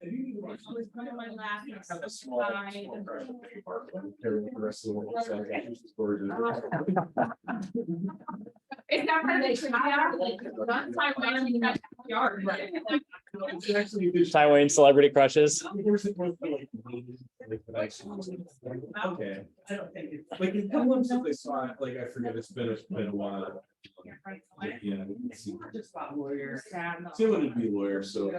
was kind of my last. Have a small Bye. carry the rest of the world, so I got storage. It's not really, not Taiwan, you got yard, right? Taiwan celebrity crushes. Okay. Like a couple of times I saw it, like I forget, it's been a while. Yeah. Someone would be a lawyer, so.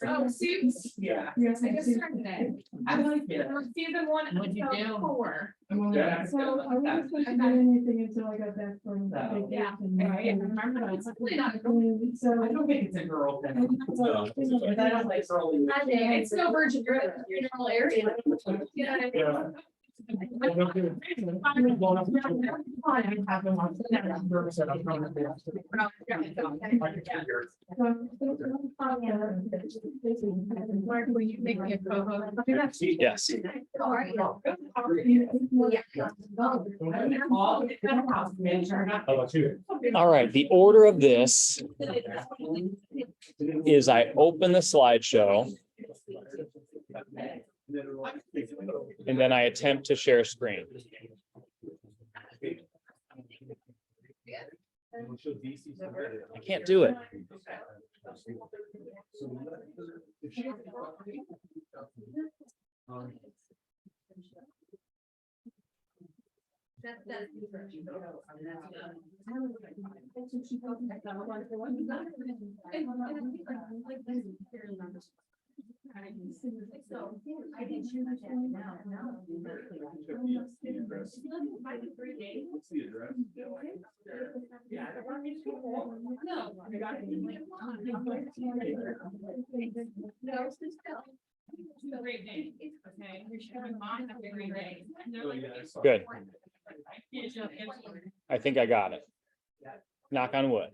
Oh, Suits. Yeah. Yes, I just started it. I like it. Season one, What'd you do? 4. Yeah. So I wasn't supposed to do anything until I got back from vacation. Yeah, I remember that. It's really not. And so. I don't think it's a girl thing. No. But I don't like girly. It's still Virgin Grove, funeral area. You know what I mean? Yeah. Mark, will you make me a co-host? Yes. How about you? All right. The order of this is I open the slideshow and then I attempt to share screen. I can't do it. I didn't choose that now. What's the address? Great day. Okay, you're showing mine have a great day. Good. I think I got it. Knock on wood.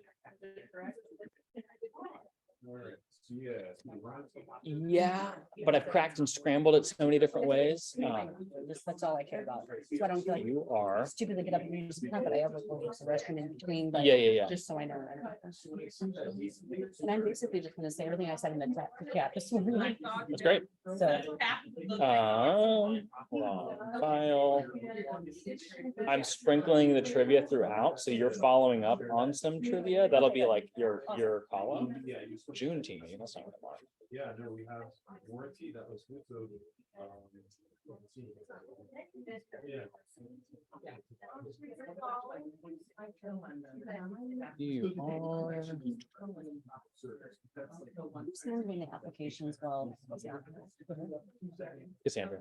Alright, so yeah. Yeah, but I've cracked and scrambled it so many different ways. That's all I care about. So I don't feel like You are. stupidly get up and use, not that I ever go to the restroom in between, but Yeah. just so I know. And I'm basically just gonna say everything I said in the chat this morning. That's great. So Hold on, file. I'm sprinkling the trivia throughout, so you're following up on some trivia. That'll be like your column. Yeah, you. Juneteenth, that's not what I want. Yeah, no, we have warranty that was good, so. Yeah. You are. I'm just moving the applications well. Cassandra.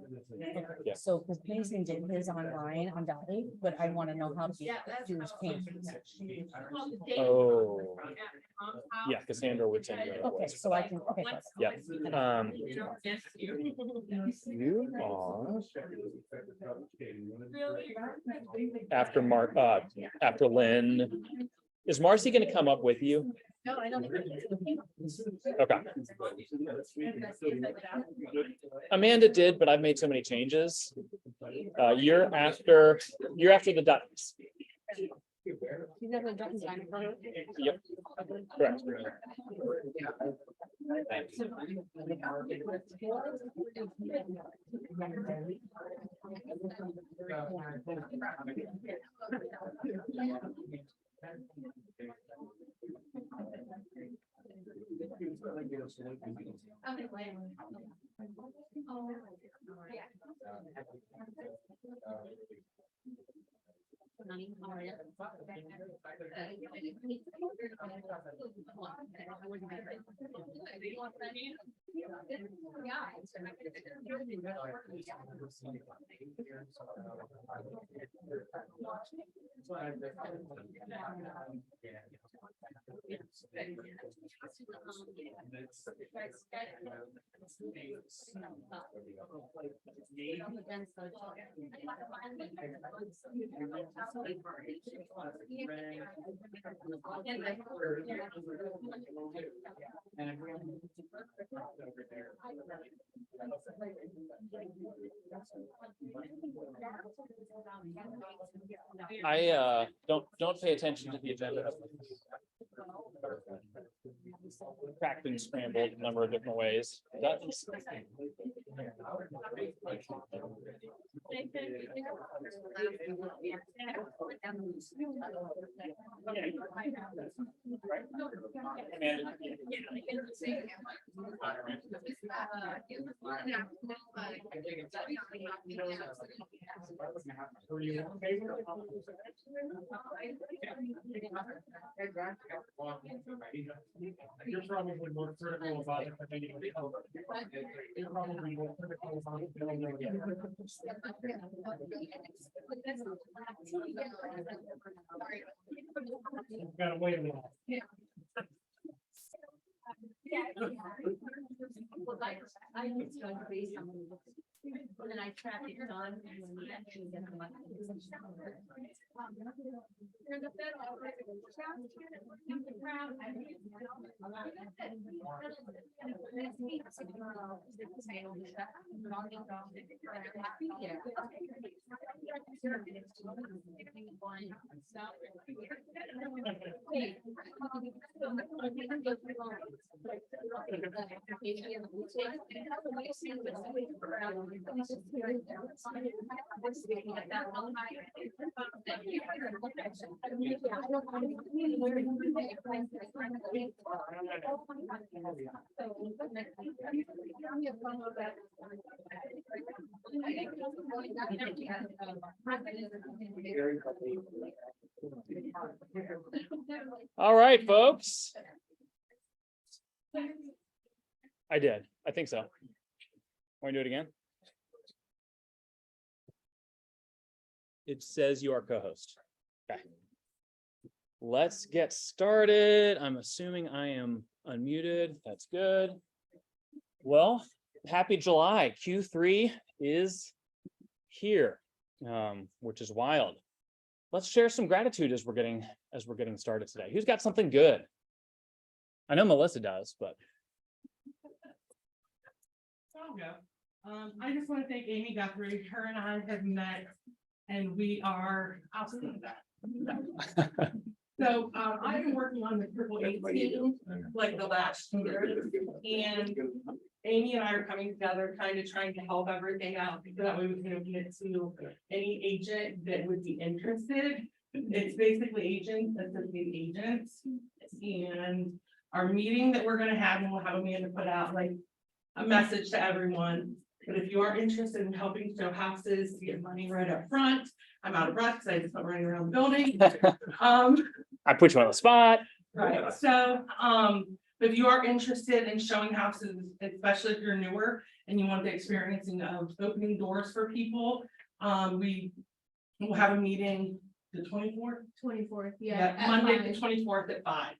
Yeah. So because Mason did his online on Dolly, but I want to know how to do his payments. Oh, yeah, Cassandra would send you. Okay, so I can, okay. perfect. Yeah. You are after Mark, after Lynn. Is Marcy gonna come up with you? No, I don't. Okay. Amanda did, but I've made so many changes. You're after the ducks. Yep. Correct. I don't pay attention to the agenda. cracked and scrambled a number of different ways. That's- You're probably more critical about it than anybody else. You're probably more critical about it than anybody else. You've got to wait a while. And then I track it on. All right, folks. I did. I think so. Want to do it again? It says you are co-host. Okay. Let's get started. I'm assuming I am unmuted. That's good. Well, happy July. Q3 is here, which is wild. Let's share some gratitude as we're getting started today. Who's got something good? I know Melissa does, but I'll go. I just want to thank Amy Guthrie. Her and I have met and we are outstanding. So I've been working on the triple A team like the last year. And Amy and I are coming together, kind of trying to help everything out. So that way we can get to any agent that would be interested. It's basically agents, associate agents. And our meeting that we're gonna have, and we'll have Amanda put out like a message to everyone. But if you are interested in helping show houses to get money right up front, I'm out of breath because I just went running around the building. I put you on the spot. Right, so, if you are interested in showing houses, especially if you're newer and you want the experiencing of opening doors for people, we will have a meeting the 24th. 24th, Yeah, Monday, the 24th at 5.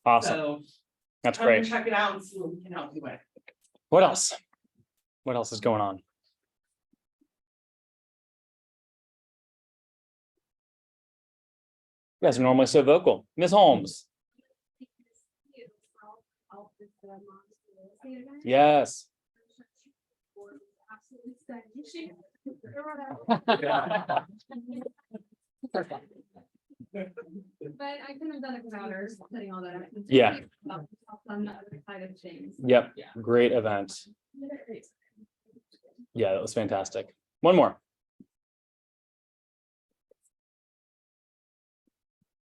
Awesome. So That's come and great. check it out and see what we can help you with. What else? What else is going on? You guys are normally so vocal. Ms. Holmes. Yes. But I couldn't have done it without her putting all that. Yeah. On the other side of things. Yep. Great event. Yeah, that was fantastic. One more.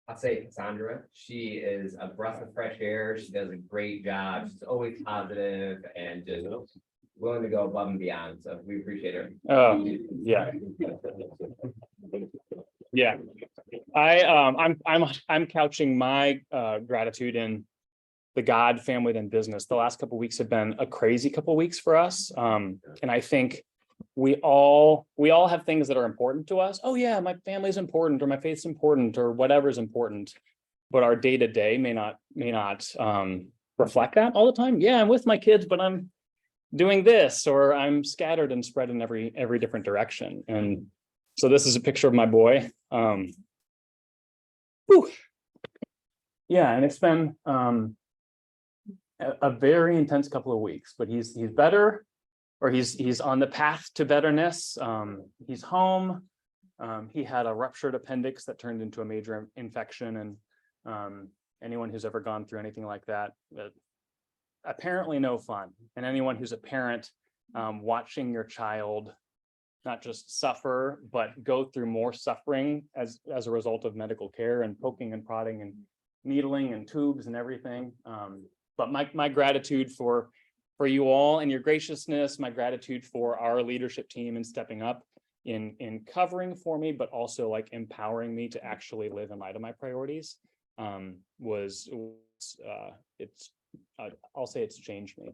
I'll say Cassandra, she is a breath of fresh air. She does a great job. She's always positive and just willing to go above and beyond. So we appreciate her. Oh, yeah. Yeah. I'm couching my gratitude in the God, family, then business. The last couple of weeks have been a crazy couple of weeks for us. And I think we all have things that are important to us. Oh yeah, my family's important, or my faith's important, or whatever's important. But our day-to-day may not reflect that all the time. Yeah, I'm with my kids, but I'm doing this, or I'm scattered and spread in every different direction. And so this is a picture of my boy. Yeah, and it's been a very intense couple of weeks, but he's better, or he's on the path to betterness. He's home. He had a ruptured appendix that turned into a major infection, and anyone who's ever gone through anything like that, apparently no fun. And anyone who's a parent, watching your child not just suffer, but go through more suffering as a result of medical care and poking and prodding and needling and tubes and everything. But my gratitude for you all and your graciousness, my gratitude for our leadership team and stepping up in covering for me, but also like empowering me to actually live in light of my priorities, I'll say it's changed me.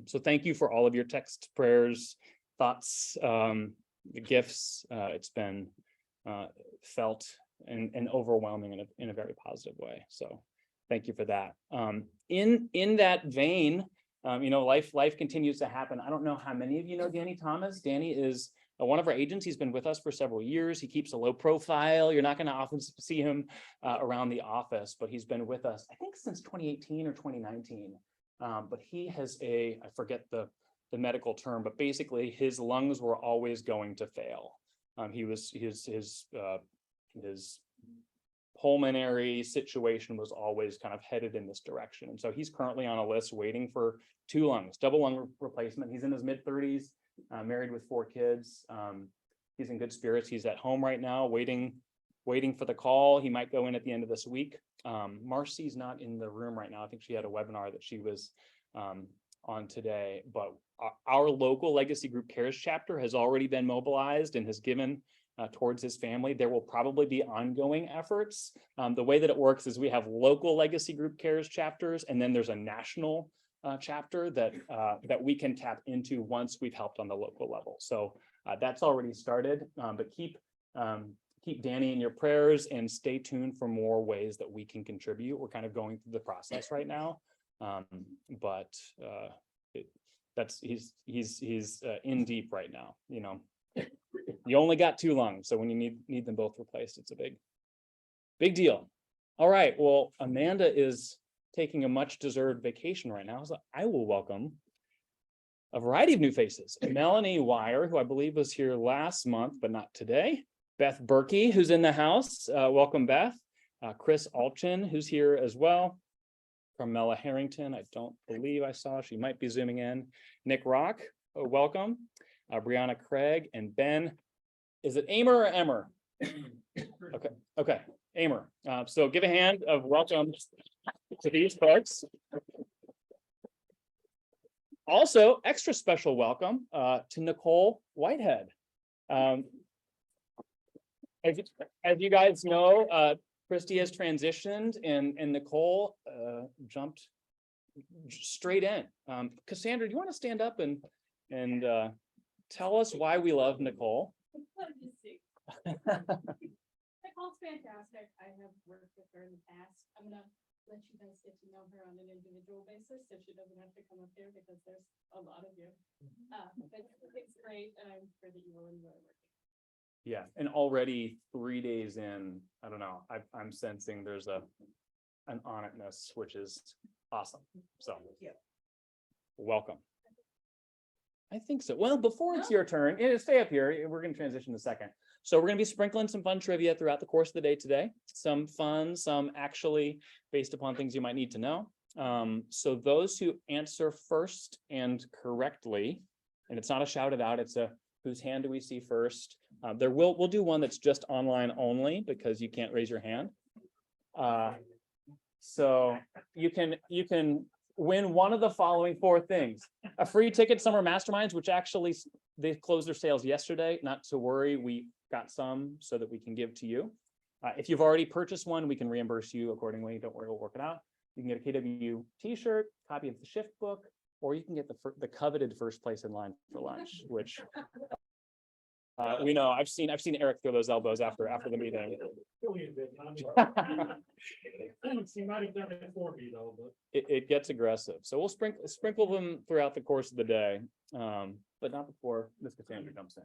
So thank you for all of your text, prayers, thoughts, the gifts. It's been felt and overwhelming in a very positive way. So thank you for that. In that vein, life continues to happen. I don't know how many of you know Danny Thomas. Danny is one of our agents. He's been with us for several years. He keeps a low profile. You're not going to often see him around the office, but he's been with us, I think, since 2018 or 2019. But he has I forget the medical term, but basically his lungs were always going to fail. His pulmonary situation was always kind of headed in this direction. And so he's currently on a list waiting for 2 lungs, double lung replacement. He's in his mid-30s, married with 4 kids. He's in good spirits. He's at home right now, waiting for the call. He might go in at the end of this week. Marcy's not in the room right now. I think she had a webinar that she was on today, but our local Legacy Group Cares chapter has already been mobilized and has given towards his family. There will probably be ongoing efforts. The way that it works is we have local Legacy Group Cares chapters, and then there's a national chapter that we can tap into once we've helped on the local level. So that's already started, but keep Danny in your prayers and stay tuned for more ways that we can contribute. We're kind of going through the process right now, but he's in deep right now. You only got 2 lungs, so when you need them both replaced, it's a big deal. All right, well, Amanda is taking a much deserved vacation right now, so I will welcome a variety of new faces. Melanie Wire, who I believe was here last month, but not today. Beth Berkey, who's in the house. Welcome, Beth. Chris Alchin, who's here as well. Carmela Harrington, I don't believe I saw. She might be zooming in. Nick Rock, welcome. Brianna Craig and Ben. Is it Amer or Emmer? Okay, Amer. So give a hand of welcome to these folks. Also, extra special welcome to Nicole Whitehead. As you guys know, Christy has transitioned and Nicole jumped straight in. Cassandra, do you want to stand up and tell us why we love Nicole? Nicole's fantastic. I have worked with her in the past. I'm gonna let you guys get to know her on an individual basis, so she doesn't have to come up here because there's a lot of you. But it's great, and I'm sure that you will enjoy working. Yeah, and already 3 days in, I don't know, I'm sensing there's an on itness, which is awesome. So Yeah. welcome. I think so. Well, before it's your turn, stay up here. We're going to transition in a second. So we're going to be sprinkling some fun trivia throughout the course of the day today. Some fun, some actually based upon things you might need to know. So those who answer first and correctly, and it's not a shout it out, it's a whose hand do we see first? We'll do one that's just online only because you can't raise your hand. So you can win one of the following 4 things: a free ticket, Summer Masterminds, which actually they closed their sales yesterday. Not to worry, we got some so that we can give to you. If you've already purchased one, we can reimburse you accordingly. Don't worry, we'll work it out. You can get a KW t-shirt, copy of the shift book, or you can get the coveted first place in line for lunch, which we know. I've seen Eric throw those elbows after the meeting. It gets aggressive, so we'll sprinkle them throughout the course of the day, but not before Ms. Cassandra jumps in.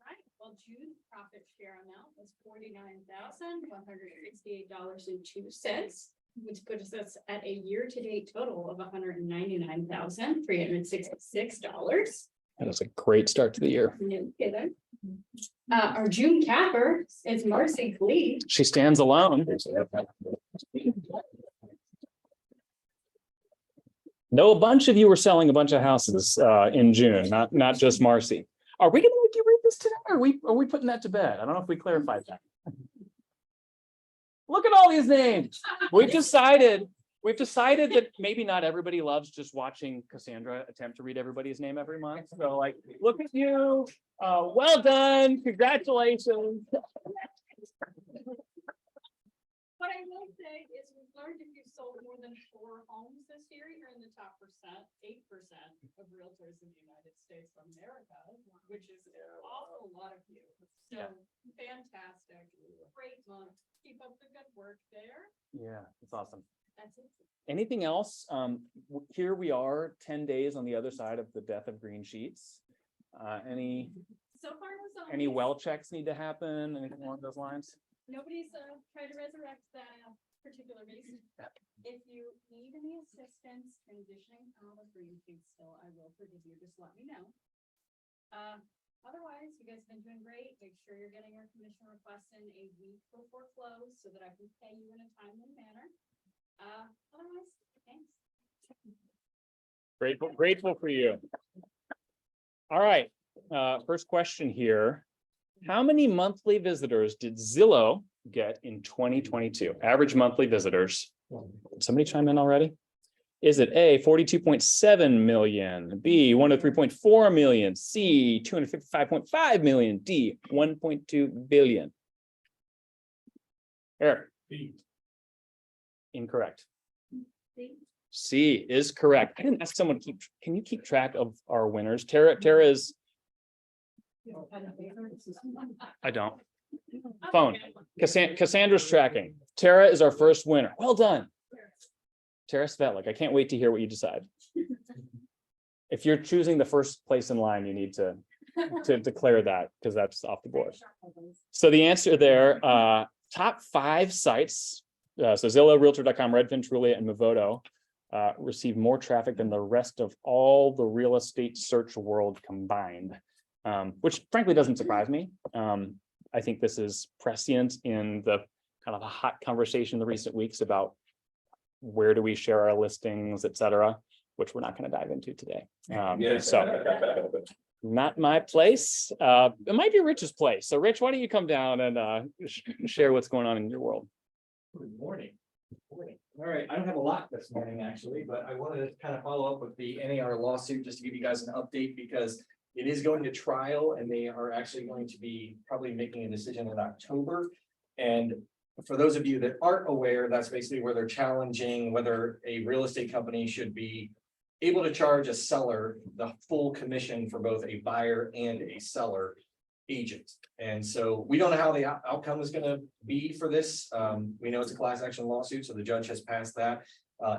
Right, well, June's profit share amount was $49,168.02, which puts us at a year-to-date total of $199,366. That was a great start to the year. No kidding. Our June capper is Marcy Glee. She stands alone. No, a bunch of you were selling a bunch of houses in June, not just Marcy. Are we gonna make you read this today? Or are we putting that to bed? I don't know if we clarified that. Look at all these names. We've decided that maybe not everybody loves just watching Cassandra attempt to read everybody's name every month. So like, look at you. Well done. Congratulations. What I will say is we've learned if you sold more than 4 homes this year, you're in the top 8% of realtors in the United States of America, which is an awful lot of you. So fantastic, great month. Keep up the good work there. Yeah, that's awesome. That's it. Anything else? Here we are 10 days on the other side of the death of green sheets. Any So far, it was any well checks need to happen? Anything along those lines? Nobody's tried to resurrect that particular reason. If you need any assistance transitioning out of green sheets still, I will forgive you. Just let me know. Otherwise, you guys have been doing great. Make sure you're getting your commission requests in a week before close so that I can pay you in a timely manner. Otherwise, thanks. Grateful for you. All right, first question here. How many monthly visitors did Zillow get in 2022? Average monthly visitors. Somebody chime in already? Is it A, 42.7 million, B, 103.4 million, C, 255.5 million, D, 1.2 billion? Eric. Incorrect. C is correct. I didn't ask someone to can you keep track of our winners? Tara is, I don't. Phone. Cassandra's tracking. Tara is our first winner. Well done. Tara Svetlik, I can't wait to hear what you decide. If you're choosing the first place in line, you need to declare that because that's off the board. So the answer there, top 5 sites, so Zillow, Realtor.com, Redfin, Trulia, and Movoto receive more traffic than the rest of all the real estate search world combined, which frankly doesn't surprise me. I think this is prescient in the kind of a hot conversation in the recent weeks about where do we share our listings, et cetera, which we're not going to dive into today. So not my place. It might be Rich's place. So Rich, why don't you come down and share what's going on in your world? Good morning. All right, I don't have a lot this morning, actually, but I wanted to kind of follow up with the NAR lawsuit just to give you guys an update because it is going to trial and they are actually going to be probably making a decision in October. And for those of you that aren't aware, that's basically where they're challenging whether a real estate company should be able to charge a seller the full commission for both a buyer and a seller agent. And so we don't know how the outcome is going to be for this. We know it's a class action lawsuit, so the judge has passed that.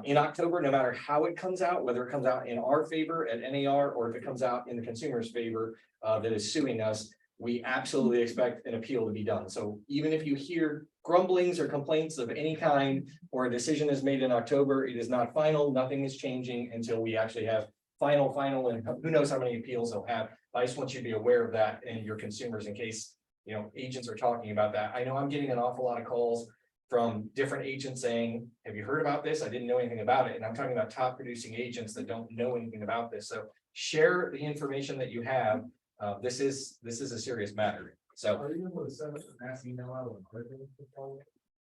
In October, no matter how it comes out, whether it comes out in our favor at NAR or if it comes out in the consumer's favor that is suing us, we absolutely expect an appeal to be done. So even if you hear grumblings or complaints of any kind, or a decision is made in October, it is not final. Nothing is changing until we actually have final, and who knows how many appeals they'll have. I just want you to be aware of that and your consumers in case, you know, agents are talking about that. I know I'm getting an awful lot of calls from different agents saying, have you heard about this? I didn't know anything about it. And I'm talking about top producing agents that don't know anything about this. So share the information that you have. This is a serious matter. So Are you able to send us a mass email out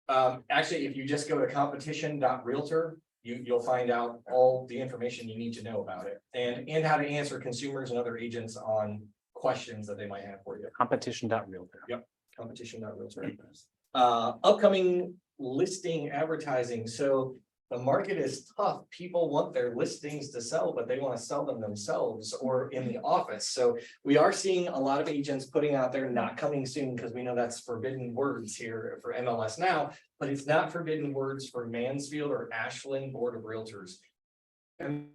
on actually, if you just go to competition.realtor, you'll find out all the information you need to know about it and how to answer consumers and other agents on questions that they might have for you. Competition.realtor. Yep, competition.realtor. Upcoming listing advertising. So the market is tough. People want their listings to sell, but they want to sell them themselves or in the office. So we are seeing a lot of agents putting out there not coming soon because we know that's forbidden words here for MLS now, but it's not forbidden words for Mansfield or Ashland Board of Realtors. And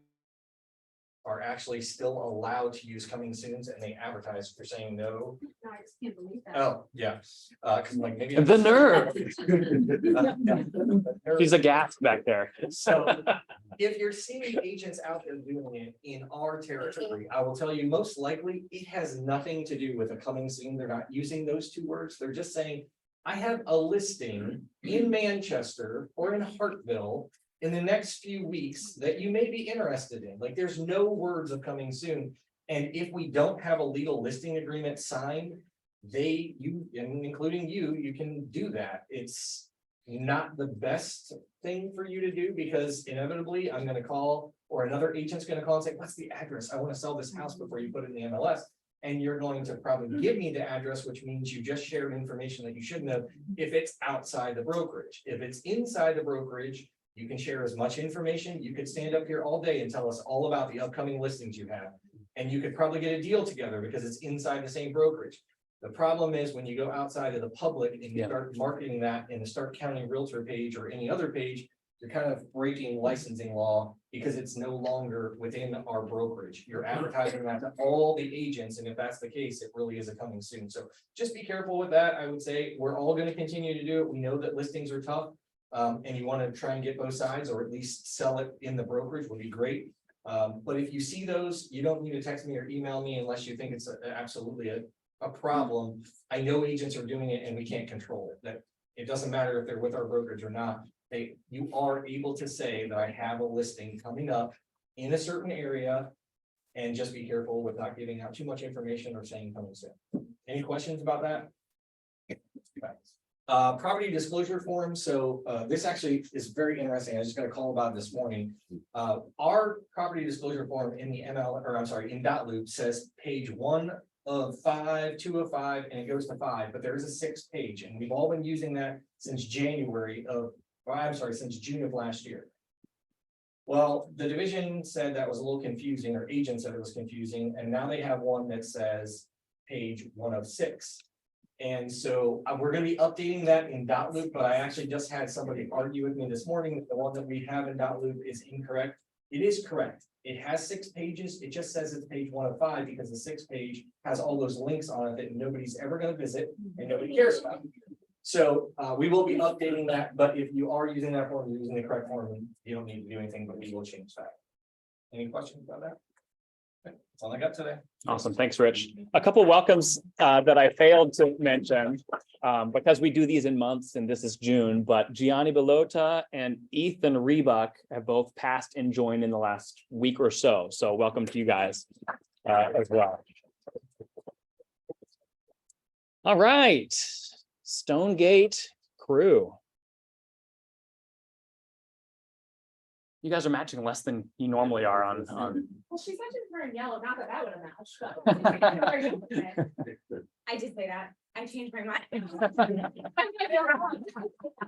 are actually still allowed to use coming soons and they advertise for saying no. I just can't believe that. Oh, yeah. Cause like maybe. The nerve. Yeah. She's a gas back there. So if you're seeing agents out there doing it in our territory, I will tell you most likely it has nothing to do with a coming soon. They're not using those 2 words. They're just saying, I have a listing in Manchester or in Hartville in the next few weeks that you may be interested in. Like, there's no words of coming soon. And if we don't have a legal listing agreement signed, you, and including you can do that. It's not the best thing for you to do because inevitably I'm gonna call, or another agent's gonna call and say, what's the address? I wanna sell this house before you put it in the MLS. And you're going to probably give me the address, which means you just shared information that you shouldn't have if it's outside the brokerage. If it's inside the brokerage, you can share as much information. You could stand up here all day and tell us all about the upcoming listings you have. And you could probably get a deal together because it's inside the same brokerage. The problem is when you go outside of the public and you start marketing that in the Stark County Realtor page or any other page, you're kind of breaking licensing law because it's no longer within our brokerage. You're advertising that to all the agents, and if that's the case, it really is a coming soon. So just be careful with that. I would say we're all going to continue to do it. We know that listings are tough, and you want to try and get both sides, or at least sell it in the brokerage would be great. But if you see those, you don't need to text me or email me unless you think it's absolutely a problem. I know agents are doing it and we can't control it. That it doesn't matter if they're with our brokerage or not. You are able to say that I have a listing coming up in a certain area, and just be careful with not giving out too much information or saying coming soon. Any questions about that? Property disclosure form. So this actually is very interesting. I just got a call about it this morning. Our property disclosure form in the in .loop says page 1 of 5, 2 of 5, and it goes to 5, but there is a 6th page, and we've all been using that since since June of last year. Well, the division said that was a little confusing, or agent said it was confusing, and now they have one that says page 1 of 6. And so we're going to be updating that in .loop, but I actually just had somebody argue with me this morning that the one that we have in .loop is incorrect. It is correct. It has 6 pages. It just says it's page 1 of 5 because the 6th page has all those links on it that nobody's ever going to visit and nobody cares about. So we will be updating that, but if you are using that form, you're using the correct form, you don't need to do anything, but we will change that. Any questions about that? Okay, that's all I got today. Awesome. Thanks, Rich. A couple welcomes that I failed to mention because we do these in months and this is June, but Gianni Bellota and Ethan Rebuck have both passed and joined in the last week or so. So welcome to you guys as well. All right. Stonegate crew. You guys are matching less than you normally are on. Well, she's actually wearing yellow, not that that would have matched. I did say that. I changed my mind. If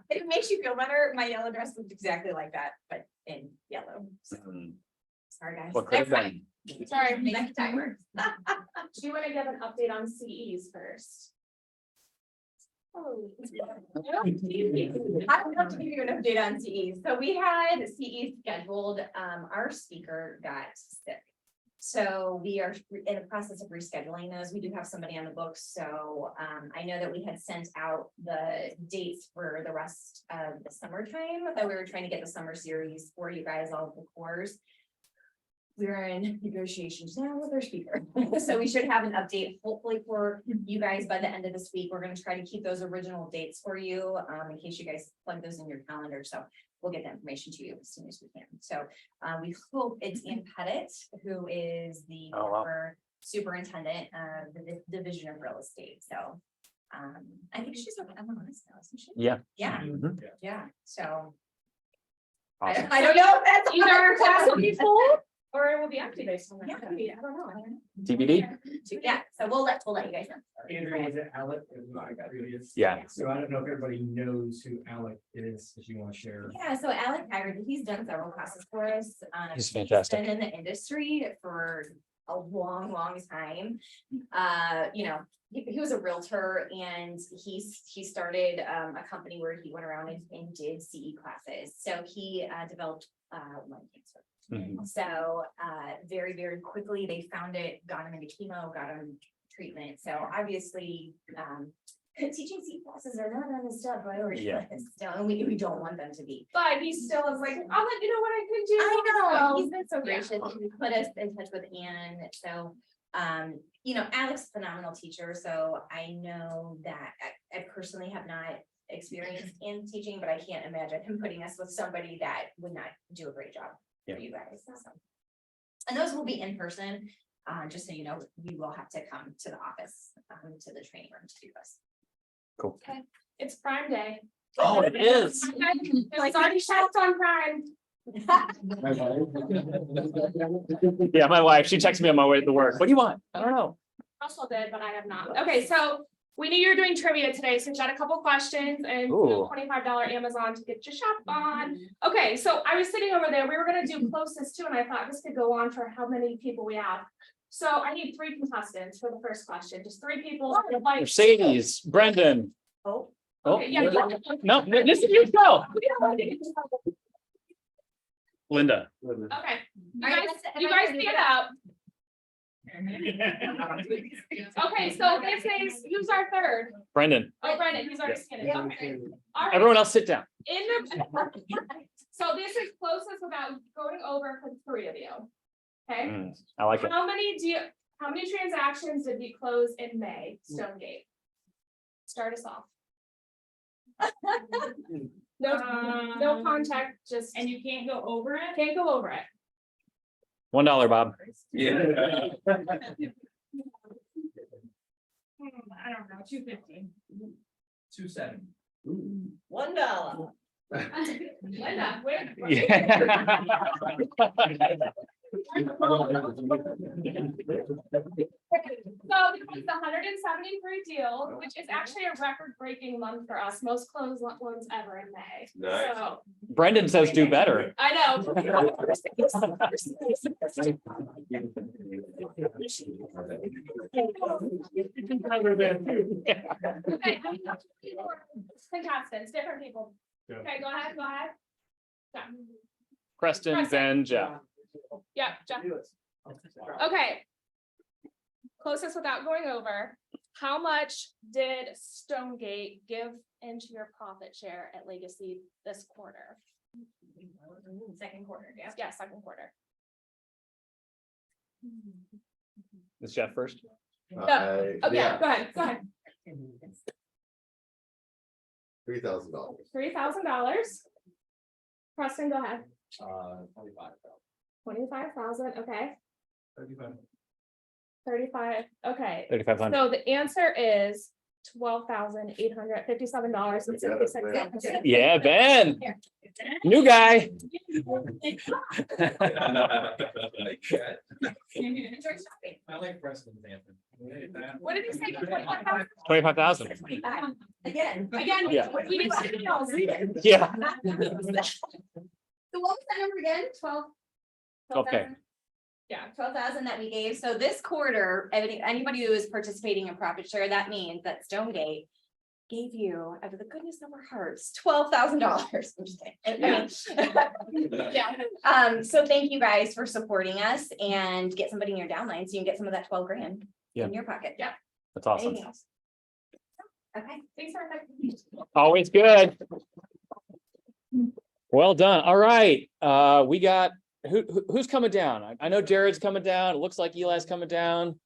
it makes you feel better, my yellow dress looked exactly like that, but in yellow. So, sorry, guys. What could have been? Sorry, next time. Do you want to give an update on CEs first? Oh. I would love to give you an update on CE. So we had CE scheduled. Our speaker got sick. So we are in the process of rescheduling those. We do have somebody on the books. So I know that we had sent out the dates for the rest of the summertime, that we were trying to get the summer series for you guys, all of the cores. We're in negotiations now with our speaker. So we should have an update hopefully for you guys by the end of this week. We're going to try to keep those original dates for you in case you guys plug those in your calendar. So we'll get the information to you as soon as we can. So we hope it's Ann Pettit, who is the former superintendent of the Division of Real Estate. So I think she's with MLS now, isn't she? Yeah. Yeah. Mhm. Yeah. So Awesome. I don't know if that's Either our class will be full or it will be empty based on that. Yeah. I don't know. TBD. Yeah, so we'll let you guys know. Andrew, was it Alec? Yeah. So I don't know if everybody knows who Alec is, if you want to share. Yeah, so Alec Haggard, he's done several classes for us. He's fantastic. Been in the industry for a long, long time. You know, he was a realtor and he started a company where he went around and did CE classes. So he developed lung cancer. Mhm. So very, very quickly they found it, got him into chemo, got him treatment. So obviously teaching CE classes are not on his top priority Yeah. list. So we don't want them to be. But he still is like, I'll let you know what I can do. I know, So- he's been so gracious. He put us in touch with Ann. So, you know, Alex is a phenomenal teacher. So I know that I personally have not experience in teaching, but I can't imagine him putting us with somebody that would not do a great job Yeah. for you guys. So. And those will be in person, just so you know, you will have to come to the office, to the training room to do this. Cool. It's Prime Day. Oh, it is. It's already shots on Prime. Yeah, my wife, she texted me on my way to work. What do you want? I don't know. Russell did, but I have not. Okay, so we knew you were doing trivia today, so we got a couple questions and Ooh. $25 Amazon to get your shop on. Okay, so I was sitting over there, we were gonna do closest too, and I thought this could go on for how many people we have. So I need 3 contestants for the first question, just 3 people. Like, Mercedes, Brendan. Oh. Oh, okay, yeah. no, this is you go. Linda. Okay, All right, you guys stand up. Okay, so this is, who's our third? Brendan. Oh, Brendan, he's already standing. Okay. All right. Everyone else sit down. In the, so this is closest without going over for the 3 of you. Okay, I like it. how many transactions did we close in May, Stonegate? Start us off. No contact, just, And you can't go over it? can't go over it. $1, Bob. Yeah. I don't know, 250. 270. $1. Linda, where? Yeah. So it's the 173 deal, which is actually a record-breaking month for us, most closed ones ever in May. Nice. So, Brendan says do better. I know. Okay. Contestants, different people. Okay, go ahead. Yeah. Preston, then Jeff. Yeah, Jeff. Okay. Closest without going over, how much did Stonegate give into your profit share at Legacy this quarter? Second quarter, yeah. Yeah, second quarter. Is Jeff first? Oh, yeah, go ahead. $3,000. $3,000. Preston, go ahead. 25,000. 25,000, okay. 35, okay. 3,500. So the answer is $12,857.66. Yeah, Ben. New guy. I like Preston's answer. What did you say? 25,000. Again. Yeah. We need something else. Yeah. So what was that number again? 12? Okay. Yeah. 12,000 that we gave. So this quarter, anybody who is participating in profit share, that means that Stonegate gave you, out of the goodness of our hearts, $12,000. I'm just kidding. Yeah. So thank you guys for supporting us, and get somebody in your downline so you can get some of that 12 grand Yeah. in your pocket. Yeah. That's awesome. Anything else? Okay. Thanks for Always good. Well done. All right. We got, who's coming down? I know Jared's coming down. It looks like Eli's coming down.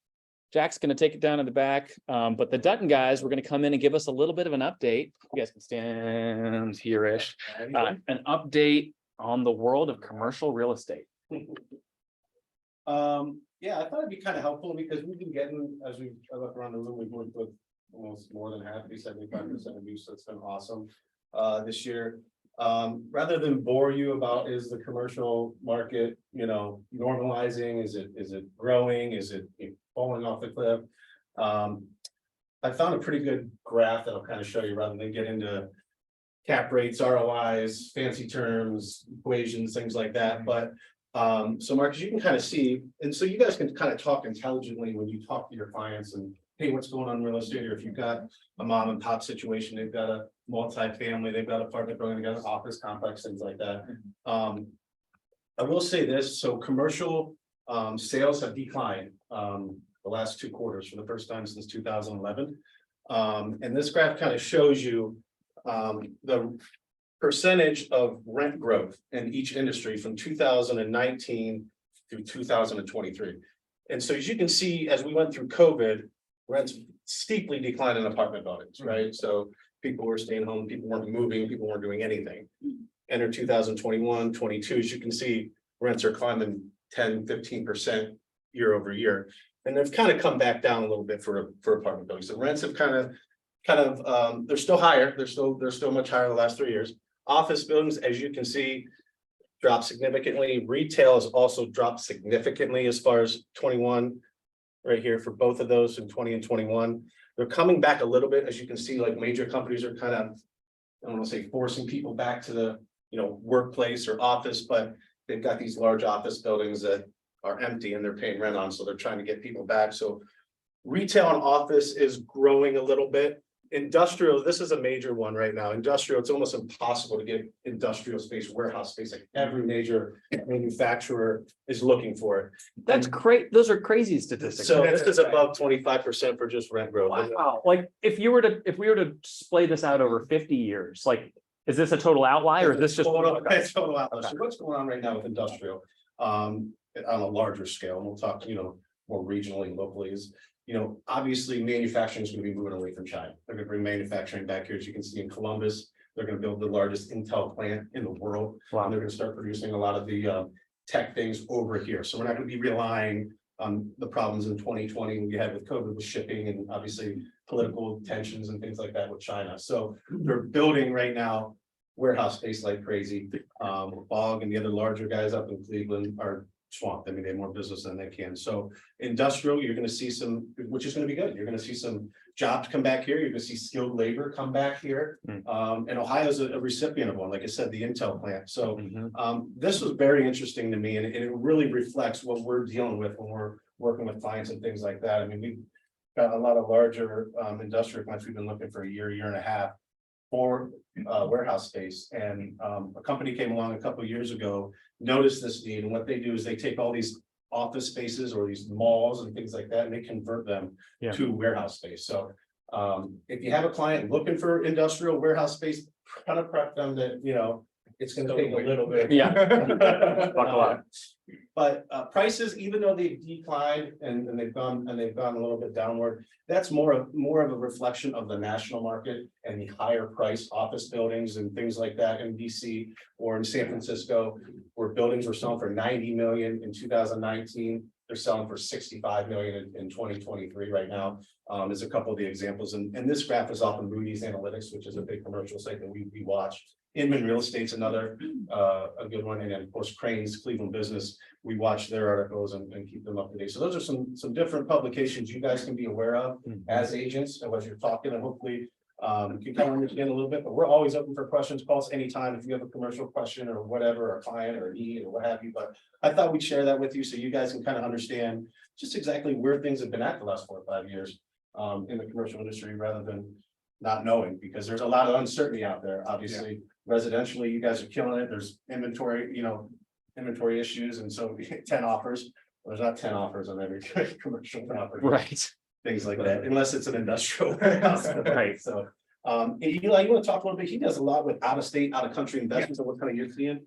Jack's gonna take it down in the back. But the Dutton guys were gonna come in and give us a little bit of an update. You guys can stand here-ish. An update on the world of commercial real estate. Yeah, I thought it'd be kind of helpful because we've been getting, as we look around the room, we've worked with almost more than half, 75% of you, so it's been awesome this year. Rather than bore you about, is the commercial market, normalizing, is it growing, is it falling off the cliff? I found a pretty good graph that I'll kind of show you rather than get into cap rates, ROIs, fancy terms, equations, things like that, but so Marcus, you can kind of see, and so you guys can kind of talk intelligently when you talk to your clients and, hey, what's going on in real estate? Or if you've got a mom and pop situation, they've got a multi-family, they've got an apartment building, they've got an office complex, things like that. I will say this, so commercial sales have declined the last 2 quarters for the first time since 2011. And this graph kind of shows you the percentage of rent growth in each industry from 2019 through 2023. And so as you can see, as we went through COVID, rents steeply declined in apartment buildings, right? So people were staying home, people weren't moving, people weren't doing anything. Enter 2021, 22, as you can see, rents are climbing 10-15% year over year. And they've kind of come back down a little bit for apartment buildings. The rents have kind of, they're still higher, they're still much higher the last 3 years. Office buildings, as you can see, dropped significantly. Retail has also dropped significantly as far as 21. Right here for both of those in 20 and 21. They're coming back a little bit, as you can see, like major companies are kind of, I don't want to say forcing people back to the, workplace or office, but they've got these large office buildings that are empty and they're paying rent on, so they're trying to get people back. So retail and office is growing a little bit. Industrial, this is a major one right now. Industrial, it's almost impossible to get industrial space, warehouse space. Like every major manufacturer is looking for it. That's great. Those are crazy statistics. So this is above 25% for just rent growth. Wow, like if we were to splay this out over 50 years, like, is this a total outlier or is this just? It's total outlier. So what's going on right now with industrial, on a larger scale, and we'll talk, more regionally, locally is, obviously manufacturing is going to be moving away from China. They're going to bring manufacturing back here, as you can see in Columbus. They're going to build the largest Intel plant in the world. Wow. And they're going to start producing a lot of the tech things over here. So we're not going to be relying on the problems in 2020 we had with COVID with shipping and obviously political tensions and things like that with China. So they're building right now warehouse space like crazy. Bog and the other larger guys up in Cleveland are swamped. I mean, they have more business than they can. So industrial, you're going to see some, which is going to be good. You're going to see some jobs come back here. You're going to see skilled labor come back here. And Ohio's a recipient of one, like I said, the Intel plant. So this was very interesting to me, and it really reflects what we're dealing with when we're working with clients and things like that. I mean, we've got a lot of larger industrial clients. We've been looking for a year and a half for warehouse space, and a company came along a couple of years ago, noticed this need, and what they do is they take all these office spaces or these malls and things like that, and they convert them to warehouse space. So if you have a client looking for industrial warehouse space, kind of prep them that, it's gonna take a little bit. Yeah. Buckle up. But prices, even though they've declined and they've gone a little bit downward, that's more of a reflection of the national market and the higher price office buildings and things like that in DC or in San Francisco, where buildings were selling for 90 million in 2019. They're selling for 65 million in 2023 right now. There's a couple of the examples, and this graph is off of Moody's Analytics, which is a big commercial site that we watch. Inman Real Estate's another a good one, and then of course Crane's Cleveland Business. We watch their articles and keep them up to date. So those are some different publications you guys can be aware of as agents and as you're talking, and hopefully you can kind of understand a little bit. But we're always open for questions. Call us anytime if you have a commercial question or whatever, or a client or a need or what have you. But I thought we'd share that with you so you guys can kind of understand just exactly where things have been at the last 4 or 5 years in the commercial industry, rather than not knowing, because there's a lot of uncertainty out there. Obviously, residentially, you guys are killing it. There's inventory issues, and so 10 offers. Well, there's not 10 offers on every commercial property. Right. Things like that, unless it's an industrial warehouse. Right. So, Eli, you want to talk a little bit? He does a lot with out of state, out of country investments. So what kind of you're seeing?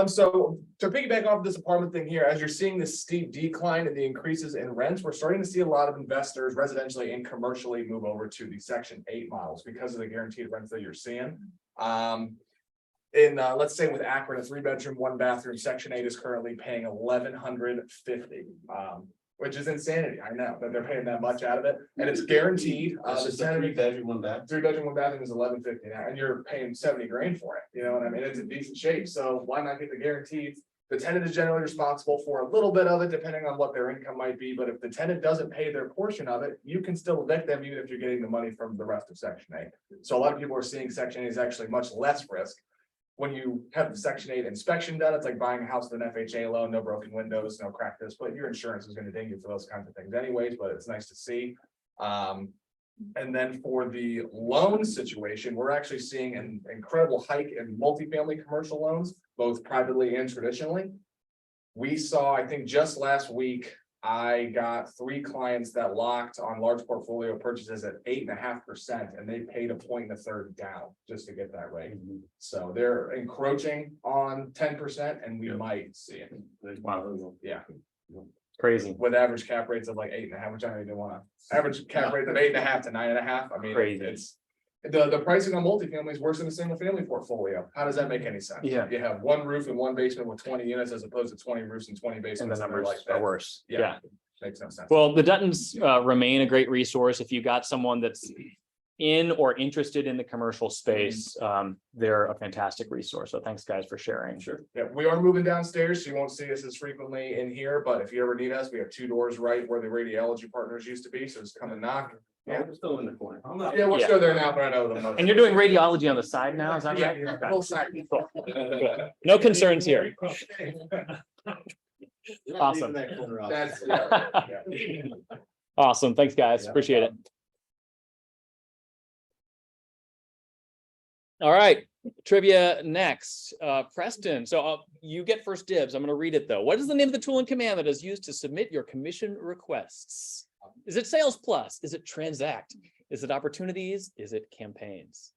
So to piggyback off this apartment thing here, as you're seeing this steep decline in the increases in rents, we're starting to see a lot of investors residentially and commercially move over to the Section 8 models because of the guaranteed rents that you're seeing. Let's say with Akron, a 3-bedroom, 1-bathroom, Section 8 is currently paying $1,150. Which is insanity. I know that they're paying that much out of it, and it's guaranteed. The 3-bedroom, 1-bath. 3-bedroom, 1-bathroom is $1,150 now, and you're paying 70 grand for it. You know what I mean? It's in decent shape. So why not get the guaranteed? The tenant is generally responsible for a little bit of it, depending on what their income might be. But if the tenant doesn't pay their portion of it, you can still evict them, even if you're getting the money from the rest of Section 8. So a lot of people are seeing Section 8 is actually much less risk. When you have the Section 8 inspection done, it's like buying a house with an FHA loan, no broken windows, no cracked this, but your insurance is going to ding you for those kinds of things anyways, but it's nice to see. And then for the loan situation, we're actually seeing an incredible hike in multifamily commercial loans, both privately and traditionally. We saw, I think just last week, I got 3 clients that locked on large portfolio purchases at 8.5%, and they paid 1.33 down just to get that rate. So they're encroaching on 10%, and we might see it. Wow. Yeah. Crazy, with average cap rates of like 8.5, which I don't even wanna, average cap rate of 8.5 to 9.5, I mean, Crazy. it's. The pricing on multifamily is worse than a single family portfolio, how does that make any sense? Yeah. You have one roof and one basement with 20 units as opposed to 20 roofs and 20 and the basements, and they're numbers like are that, worse. Yeah. Yeah. makes no sense. Well, the Duttons remain a great resource. If you got someone that's in or interested in the commercial space, they're a fantastic resource. So thanks, guys, for sharing. Sure, yeah, we are moving downstairs, so you won't see us as frequently in here, but if you ever need us, we have 2 doors right where the radiology partners used to be, so just come and knock. Yeah, we're still in the corner. I'm not- Yeah, we're Yeah. still there now, but I know them. And you're doing radiology on the side now, is that right? Yeah, Okay. full side. Cool. No concerns here. You're not Awesome. leaving that corner out. That's, yeah. Awesome. Thanks, guys. Appreciate it. All right, trivia next. Preston, so you get first dibs. I'm going to read it though. What is the name of the tool and command that is used to submit your commission requests? Is it Sales Plus? Is it Transact? Is it Opportunities? Is it Campaigns?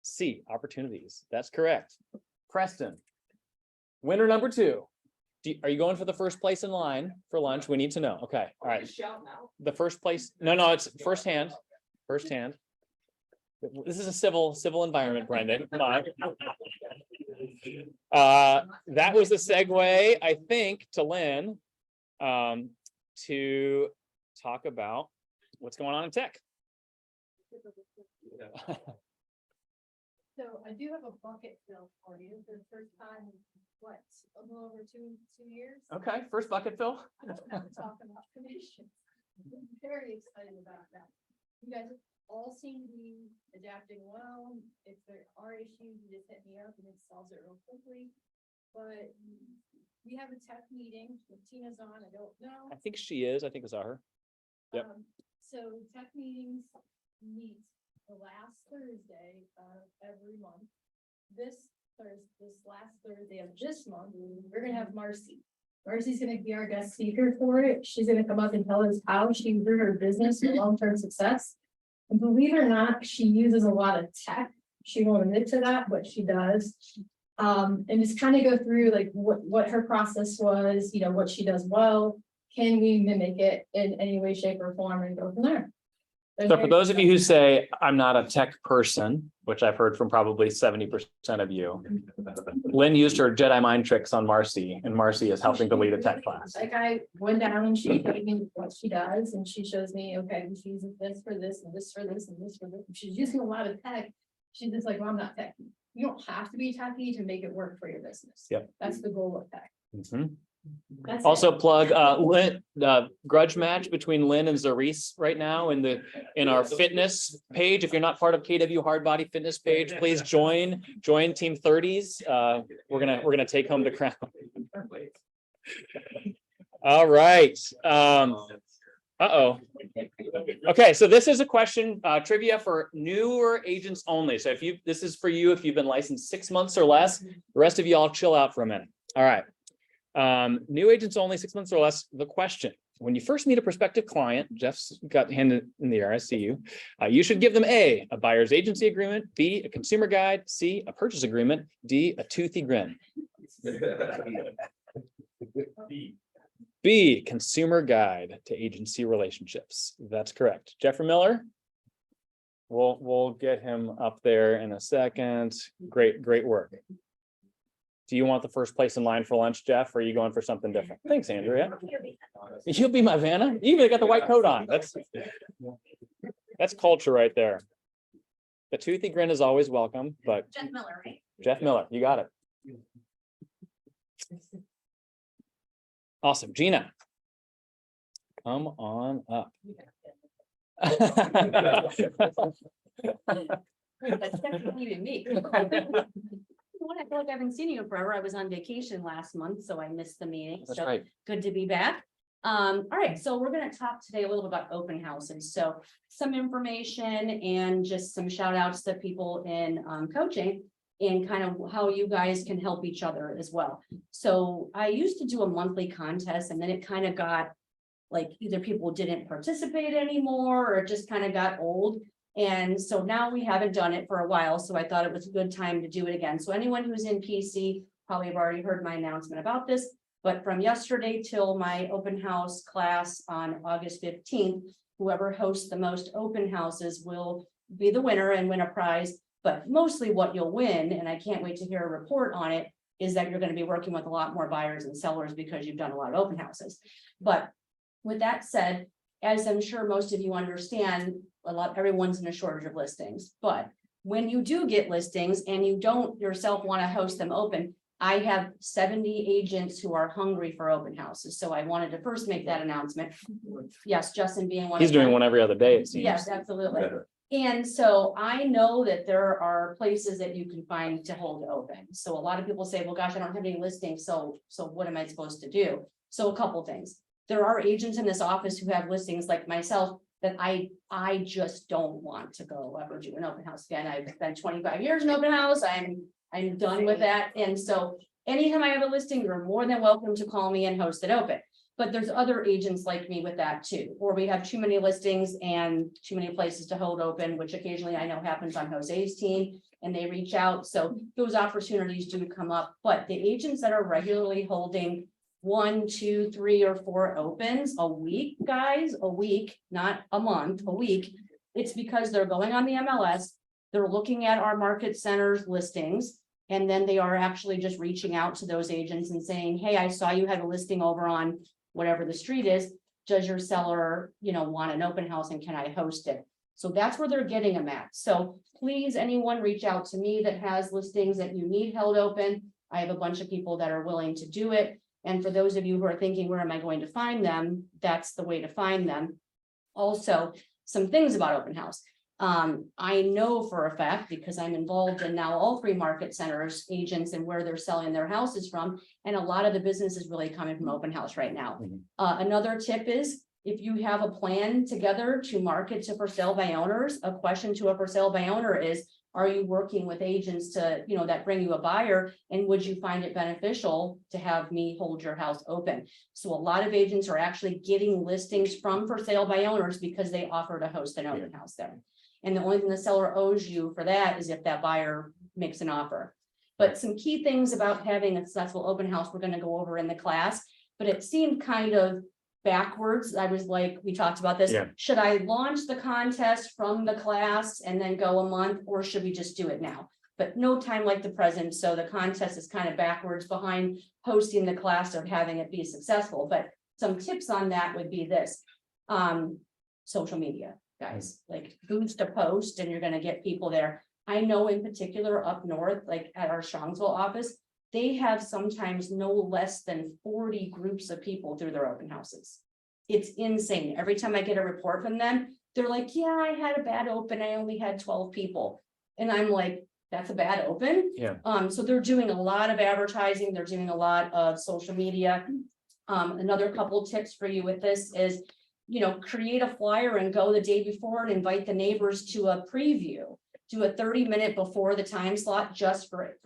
C, Opportunities. That's correct. Preston, winner number 2. Are you going for the first place in line for lunch? We need to know. Okay, all right. Shout now. The first place, no, it's first hand. This is a civil environment, Brendan. Come on. That was a segue, I think, to Lynn, to talk about what's going on in tech. So I do have a bucket fill for you for the first time, in what, a little over two years? Okay, first bucket fill. Talking about commissions. I'm very excited about that. You guys all seem to be adapting well. If there are issues, you just hit me up and it solves it real quickly. But we have a tech meeting. If Tina's on, I don't know. I think she is. I think I saw her. Yep. So tech meetings meet the last Thursday of every month. This last Thursday of this month, we're gonna have Marcy. Marcy's gonna be our guest speaker for it. She's gonna come up and tell us how she grew her business for long-term success. And believe it or not, she uses a lot of tech. She won't admit to that, but she does. And just kind of go through like what her process was, what she does well. Can we mimic it in any way, shape, or form and go from there? So for those of you who say, I'm not a tech person, which I've heard from probably 70% of you, Lynn used her Jedi mind tricks on Marcy, and Marcy is helping to lead a tech class. Like I went down and she showed me what she does, and she shows me, okay, she uses this for this, and this for this, and this for this. She's using a lot of tech. She's just like, well, I'm not techy. You don't have to be techy to make it work for your business. Yep. That's the goal of tech. Mhm. That's Also it. plug Lynn, grudge match between Lynn and Zarice right now in our fitness page. If you're not part of KW Hardbody fitness page, please join Team 30s. We're gonna take home the crown. All right. Okay, so this is a question, trivia for newer agents only. So this is for you if you've been licensed 6 months or less. The rest of you all chill out for a minute. All right. New agents only, 6 months or less. The question: when you first meet a prospective client, Jeff's got hand in the air, I see you. You should give them A, buyer's agency agreement, B, a consumer guide, C, a purchase agreement, D, a toothy grin. B, consumer guide to agency relationships. That's correct. Jeffrey Miller. We'll get him up there in a second. Great work. Do you want the first place in line for lunch, Jeff, or are you going for something different? Thanks, Andrea. You'll be my Vanna. You even got the white coat on. That's culture right there. The toothy grin is always welcome, but Jeff Miller, right? Jeff Miller, you got it. Awesome. Gina. Come on up. That's definitely even me. I feel like I haven't seen you in forever. I was on vacation last month, so I missed the meeting. That's So right. good to be back. All right, so we're gonna talk today a little bit about open houses. So some information and just some shout outs to people in coaching and kind of how you guys can help each other as well. So I used to do a monthly contest and then it kind of got like either people didn't participate anymore or it just kind of got old. And so now we haven't done it for a while, so I thought it was a good time to do it again. So anyone who's in PC probably have already heard my announcement about this. But from yesterday till my open house class on August 15th, whoever hosts the most open houses will be the winner and win a prize. But mostly what you'll win, and I can't wait to hear a report on it, is that you're going to be working with a lot more buyers and sellers because you've done a lot of open houses. But with that said, as I'm sure most of you understand, everyone's in a shortage of listings. But when you do get listings and you don't yourself want to host them open, I have 70 agents who are hungry for open houses. So I wanted to first make that announcement. Yes, Justin being one. He's of doing them. one every other day, it seems. Yes, absolutely. And so I know that there are places that you can find to hold open. So a lot of people say, well, gosh, I don't have any listings. So what am I supposed to do? So a couple things. There are agents in this office who have listings like myself that I just don't want to go ever do an open house again. I've spent 25 years in open house. I'm done with that. And so anytime I have a listing, you're more than welcome to call me and host it open. But there's other agents like me with that too, or we have too many listings and too many places to hold open, which occasionally I know happens on Jose's team and they reach out. So those opportunities do come up, but the agents that are regularly holding 1, 2, 3, or 4 opens a week, guys, a week, not a month, a week. It's because they're going on the MLS, they're looking at our market centers listings, and then they are actually just reaching out to those agents and saying, hey, I saw you had a listing over on whatever the street is. Does your seller, want an open house and can I host it? So that's where they're getting them at. So please, anyone reach out to me that has listings that you need held open. I have a bunch of people that are willing to do it. And for those of you who are thinking, where am I going to find them? That's the way to find them. Also, some things about open house. I know for a fact, because I'm involved in now all 3 market centers, agents, and where they're selling their houses from. And a lot of the business is really coming from open house right now. Another tip is, if you have a plan together to market to for sale by owners, a question to a for sale by owner is, are you working with agents to, that bring you a buyer? And would you find it beneficial to have me hold your house open? So a lot of agents are actually getting listings from for sale by owners because they offer to host an open house there. And the only thing the seller owes you for that is if that buyer makes an offer. But some key things about having a successful open house, we're going to go over in the class, but it seemed kind of backwards. I was like, we talked about this. Yeah. Should I launch the contest from the class and then go a month, or should we just do it now? But no time like the present. So the contest is kind of backwards behind hosting the class or having it be successful. But some tips on that would be this. Social media, guys, like boost a post and you're going to get people there. I know in particular up north, like at our Strongsville office, they have sometimes no less than 40 groups of people through their open houses. It's insane. Every time I get a report from them, they're like, yeah, I had a bad open. I only had 12 people. And I'm like, that's a bad open. Yeah. So they're doing a lot of advertising. They're doing a lot of social media. Another couple tips for you with this is, create a flyer and go the day before and invite the neighbors to a preview. Do a 30-minute before the time slot just for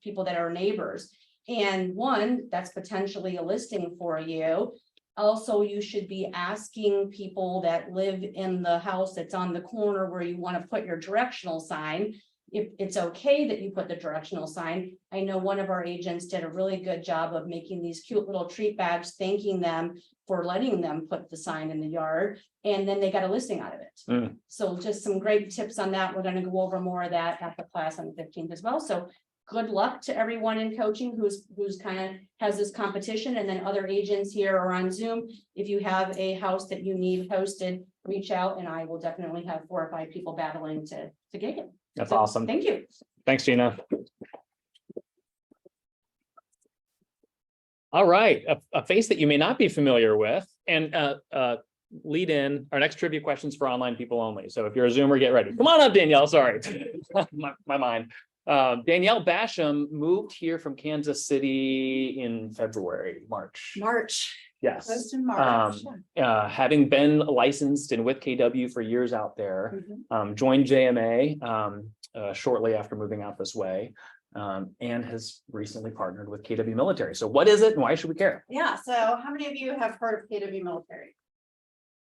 people that are neighbors. And one, that's potentially a listing for you. Also, you should be asking people that live in the house that's on the corner where you want to put your directional sign, if it's okay that you put the directional sign. I know one of our agents did a really good job of making these cute little treat bags, thanking them for letting them put the sign in the yard, and then they got a listing out of it. So just some great tips on that. We're going to go over more of that at the class on the 15th as well. So good luck to everyone in coaching who's kind of has this competition, and then other agents here or on Zoom. If you have a house that you need hosted, reach out and I will definitely have 4 or 5 people battling to get it. That's So, awesome. Thank you. Thanks, Gina. All right, a face that you may not be familiar with, and lead in our next trivia questions for online people only. So if you're a Zoomer, get ready. Come on up, Danielle. Sorry, my mind. Danielle Basham moved here from Kansas City in March. Yes. Close to March. Having been licensed and with KW for years out there, joined JMA shortly after moving out this way, and has recently partnered with KW Military. So what is it and why should we care? Yeah, so how many of you have heard of KW Military?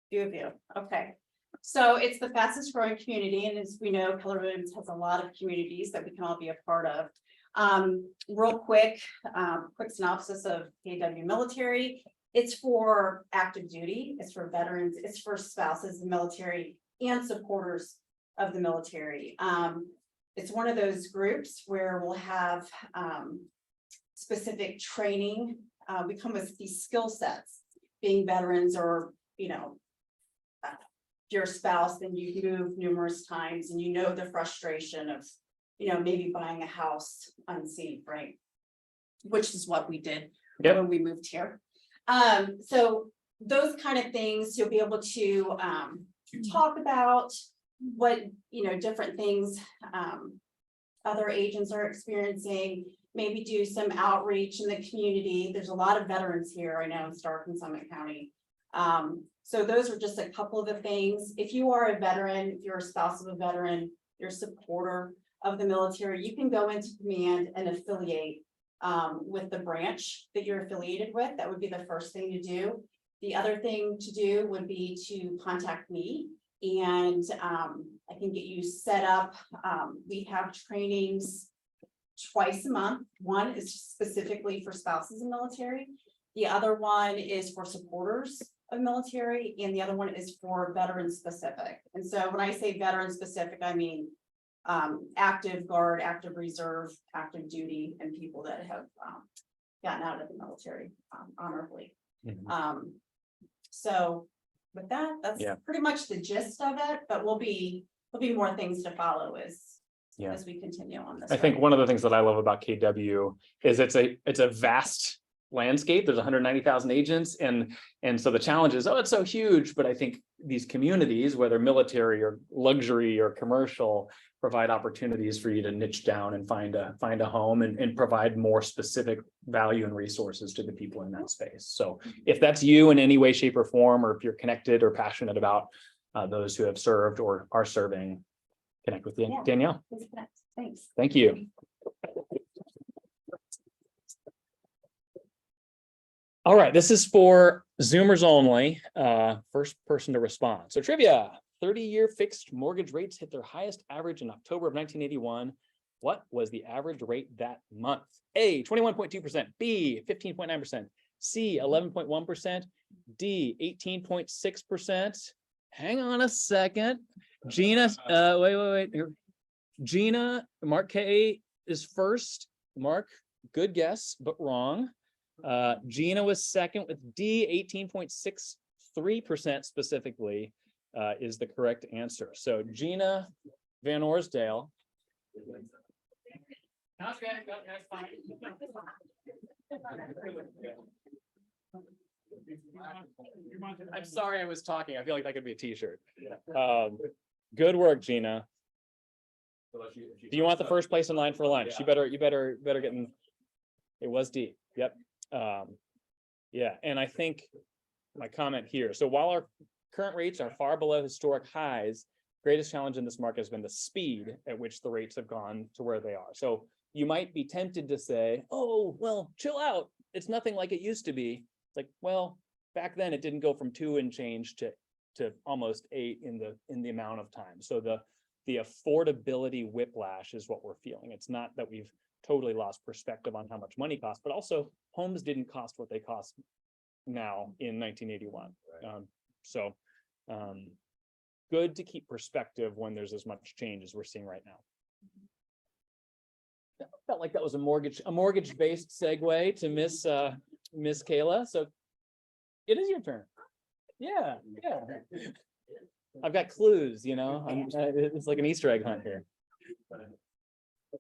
Few of you, okay. So it's the fastest growing community, and as we know, Keller Williams has a lot of communities that we can all be a part of. Real quick, quick synopsis of KW military. It's for active duty, it's for veterans, it's for spouses of the military and supporters of the military. It's one of those groups where we'll have specific training. We come with these skill sets, being veterans or, you know, your spouse, then you move numerous times and you know the frustration of, you know, maybe buying a house unseen, right? Which is what we did when we moved here. So those kind of things you'll be able to talk about what, you know, different things other agents are experiencing, maybe do some outreach in the community. There's a lot of veterans here, I know, in Stark and Summit County. So those are just a couple of the things. If you are a veteran, if you're a spouse of a veteran, you're a supporter of the military, you can go into command and affiliate with the branch that you're affiliated with. That would be the first thing to do. The other thing to do would be to contact me, and I can get you set up. We have trainings twice a month. One is specifically for spouses of military. The other one is for supporters of military, and the other one is for veteran specific. And so when I say veteran specific, I mean active guard, active reserve, active duty, and people that have gotten out of the military honorably. So with that, that's pretty much the gist of it, but there'll be more things to follow as we continue on this. I think one of the things that I love about KW is it's a vast landscape. There's 190,000 agents, and so the challenge is, oh, it's so huge. But I think these communities, whether military or luxury or commercial, provide opportunities for you to niche down and find a home and provide more specific value and resources to the people in that space. So if that's you in any way, shape, or form, or if you're connected or passionate about those who have served or are serving, connect with Danielle. Thanks. Thank you. All right, this is for Zoomers only, first person to respond. So trivia, 30-year fixed mortgage rates hit their highest average in October of 1981. What was the average rate that month? A, 21.2%, B, 15.9%, C, 11.1%, D, 18.6%. Hang on a second. Gina, wait. Gina, Mark K is first. Mark, good guess, but wrong. Gina was second with D, 18.63% specifically is the correct answer. So Gina Van Orsdale. I'm sorry I was talking. I feel like that could be a t-shirt. Good work, Gina. Do you want the first place in line for lunch? You better get in. It was D. Yep. Yeah, and I think my comment here. So while our current rates are far below historic highs, greatest challenge in this market has been the speed at which the rates have gone to where they are. So you might be tempted to say, oh, well, chill out. It's nothing like it used to be. It's like, well, back then it didn't go from 2 and change to almost 8 in the amount of time. So the affordability whiplash is what we're feeling. It's not that we've totally lost perspective on how much money costs, but also homes didn't cost what they cost now in 1981. Right. Good to keep perspective when there's as much change as we're seeing right now. Felt like that was a mortgage-based segue to Miss Kayla. So it is your turn. Yeah. I've got clues, you know. It's like an Easter egg hunt here.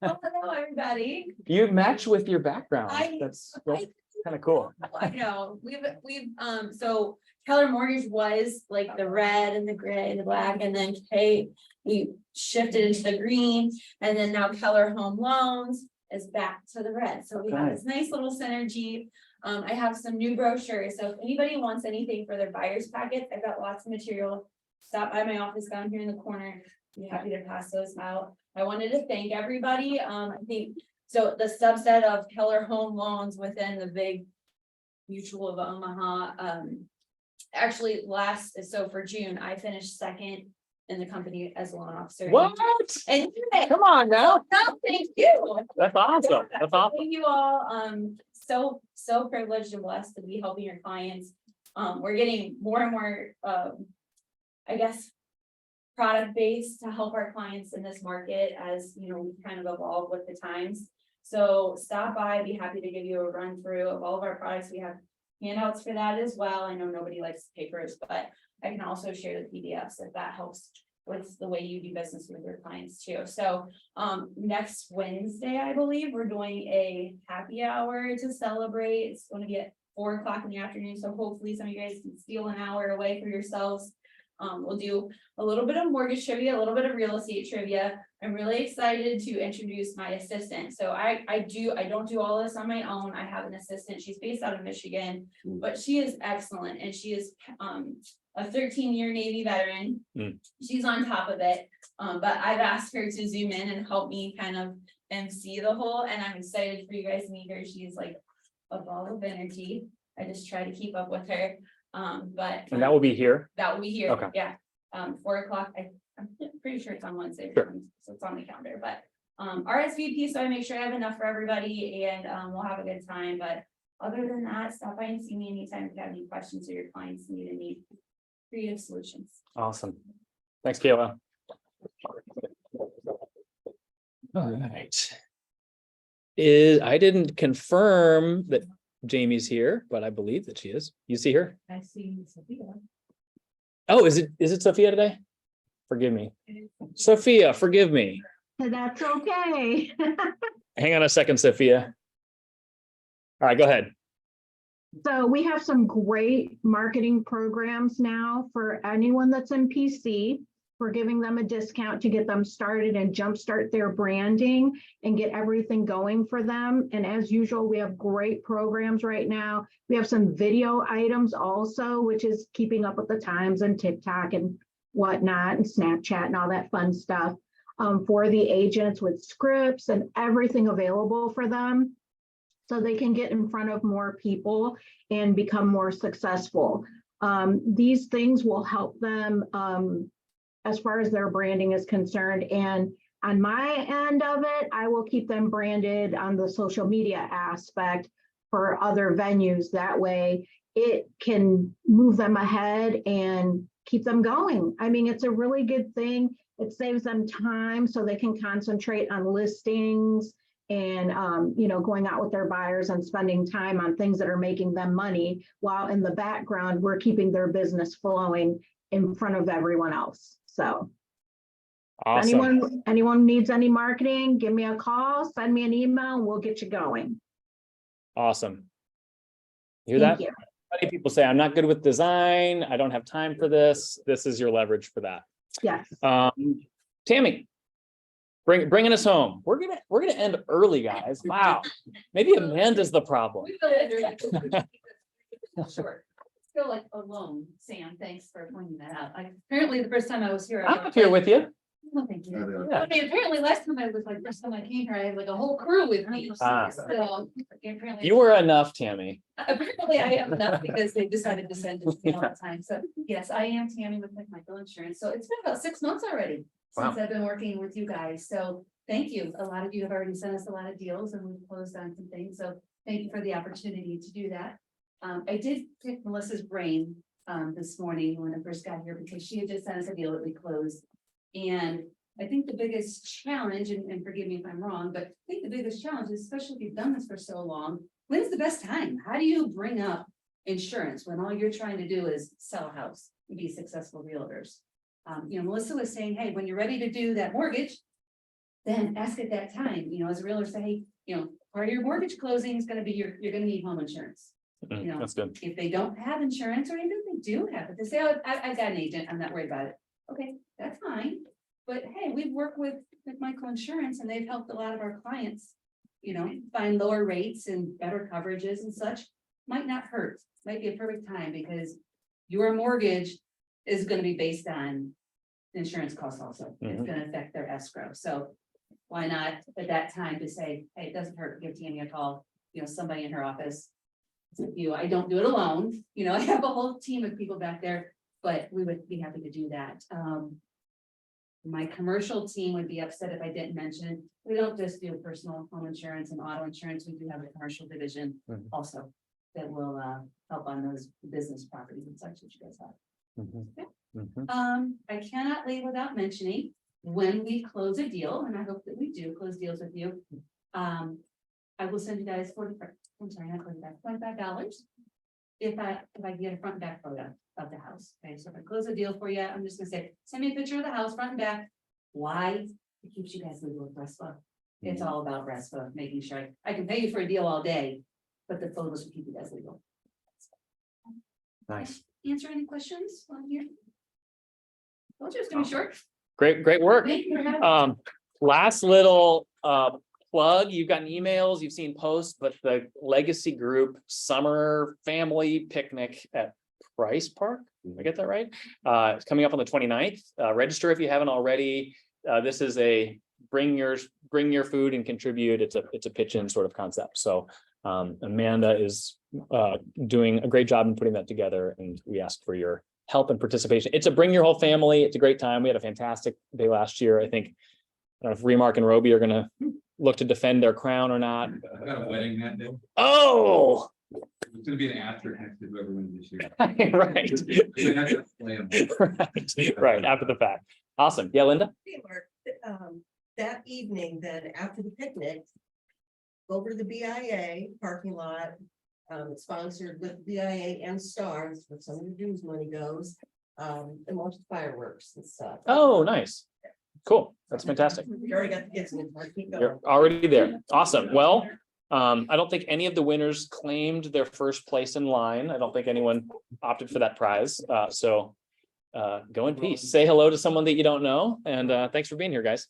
Well, hello, everybody. You match with your background. That's kind of cool. I know we've so Keller Mortgage was like the red and the gray and the black, and then we shifted into the green, and then now Keller Home Loans is back to the red. So we have this nice little synergy. I have some new brochures, so if anybody wants anything for their buyer's packets, I've got lots of material. Stop by my office down here in the corner. Be happy to pass those out. I wanted to thank everybody. I think so. The subset of Keller Home Loans within the big Mutual of Omaha. Actually, so for June, I finished second in the company as a loan officer. What? And Come on now. no, thank you. That's awesome. That's awesome. Thank you all. So privileged and blessed to be helping your clients. We're getting more and more, I guess, product based to help our clients in this market as, you know, we kind of evolve with the times. So stop by, I'd be happy to give you a run through of all of our products. We have handouts for that as well. I know nobody likes papers, but I can also share the PDFs if that helps with the way you do business with your clients too. So next Wednesday, I believe, we're doing a happy hour to celebrate. It's going to be at 4 o'clock in the afternoon. So hopefully some of you guys can steal an hour away for yourselves. We'll do a little bit of mortgage trivia, a little bit of real estate trivia. I'm really excited to introduce my assistant. So I don't do all this on my own. I have an assistant. She's based out of Michigan, but she is excellent. And she is a 13-year Navy veteran. She's on top of it. But I've asked her to zoom in and help me kind of MC the whole, and I'm excited for you guys to meet her. She's like a ball of energy. I just try to keep up with her. And that will be here. that will be here. Okay. Yeah. 4 o'clock. I'm pretty sure it's on Wednesday. Sure. So it's on the calendar, but RSVP, so I make sure I have enough for everybody and we'll have a good time. But other than that, stop by and see me anytime if you have any questions or your clients need any creative solutions. Awesome. Thanks, Kayla. All right. I didn't confirm that Jamie's here, but I believe that she is. You see her? I see Sophia. Oh, is it Sophia today? Forgive me. Sophia, forgive me. That's okay. Hang on a second, Sophia. All right, go ahead. So we have some great marketing programs now for anyone that's in PC. We're giving them a discount to get them started and jumpstart their branding and get everything going for them. And as usual, we have great programs right now. We have some video items also, which is keeping up with the times and TikTok and whatnot and Snapchat and all that fun stuff for the agents with scripts and everything available for them, so they can get in front of more people and become more successful. These things will help them as far as their branding is concerned. And on my end of it, I will keep them branded on the social media aspect for other venues. That way it can move them ahead and keep them going. I mean, it's a really good thing. It saves them time so they can concentrate on listings and, going out with their buyers and spending time on things that are making them money, while in the background, we're keeping their business flowing in front of everyone else. So Awesome. anyone needs any marketing, give me a call, send me an email, and we'll get you going. Awesome. Hear that? Thank you. Many people say, I'm not good with design. I don't have time for this. This is your leverage for that. Yes. Tammy, bringing us home. We're gonna end early, guys. Wow. Maybe Amanda's the problem. Short. Feel like alone, Sam. Thanks for pointing that out. Apparently the first time I was here. I'm up here with you. Oh, thank you. Yeah. I mean, apparently last time I was like, first time I came here, I had like a whole crew with me. Ah. So apparently. You were enough, Tammy. Apparently I am enough because they decided to send it to me all the time. So yes, I am Tammy with McMichael Insurance. So it's been about 6 months already since I've been working with you guys. So thank you. A lot of you have already sent us a lot of deals and we've closed on some things. So thank you for the opportunity to do that. I did pick Melissa's brain this morning when I first got here because she had just sent us a deal that we closed. And I think the biggest challenge, and forgive me if I'm wrong, but I think the biggest challenge is, especially if you've done this for so long, when's the best time? How do you bring up insurance when all you're trying to do is sell a house and be successful realtors? Melissa was saying, hey, when you're ready to do that mortgage, then ask at that time, as a realtor, say, hey, part of your mortgage closing is going to be you're going to need home insurance. That's good. If they don't have insurance, or even if they do have it, they say, oh, I've got an agent, I'm not worried about it. Okay, that's fine. But hey, we've worked with McMichael Insurance and they've helped a lot of our clients, find lower rates and better coverages and such. Might not hurt, might be a perfect time because your mortgage is going to be based on insurance costs also. It's going to affect their escrow. So why not at that time to say, hey, it doesn't hurt, give Tammy a call, somebody in her office. I don't do it alone, I have a whole team of people back there, but we would be happy to do that. My commercial team would be upset if I didn't mention, we don't just do personal home insurance and auto insurance, we do have a commercial division Mhm. also. That will help on those business properties and such that you guys have. I cannot leave without mentioning, when we close a deal, and I hope that we do close deals with you. I will send you guys $25. If I get a front and back photo of the house, okay, so if I close a deal for you, I'm just gonna say, send me a picture of the house, front and back. Why? It keeps you guys legal with RESPA. It's all about RESPA, making sure I can pay you for a deal all day, but the photos will keep you guys legal. Nice. Answer any questions on here? Told you it's gonna be short. Great work. Thank you for having me. Last little plug, you've gotten emails, you've seen posts, but the Legacy Group Summer Family Picnic at Price Park, did I get that right? It's coming up on the 29th. Register if you haven't already. This is a bring your food and contribute. It's a pitch in sort of concept. So Amanda is doing a great job in putting that together, and we ask for your help and participation. It's a bring your whole family. It's a great time. We had a fantastic day last year. I think, I don't know if Remark and Roby are gonna look to defend their crown or not. I got a wedding that day. Oh, It's gonna be an asterisk next to whoever wins this year. right. So that's a plan. Right, after the fact. Awesome. Yeah, Linda? Hey, Mark, that evening, then after the picnic, go over to the BIA parking lot, sponsored with BIA and Stars, where some of the dues money goes, and watch the fireworks and stuff. Oh, nice. Cool. That's fantastic. You already got the kids in the keep going. You're already there. Awesome. Well, I don't think any of the winners claimed their first place in line. I don't think anyone opted for that prize. So go in peace. Say hello to someone that you don't know. And thanks for being here, guys.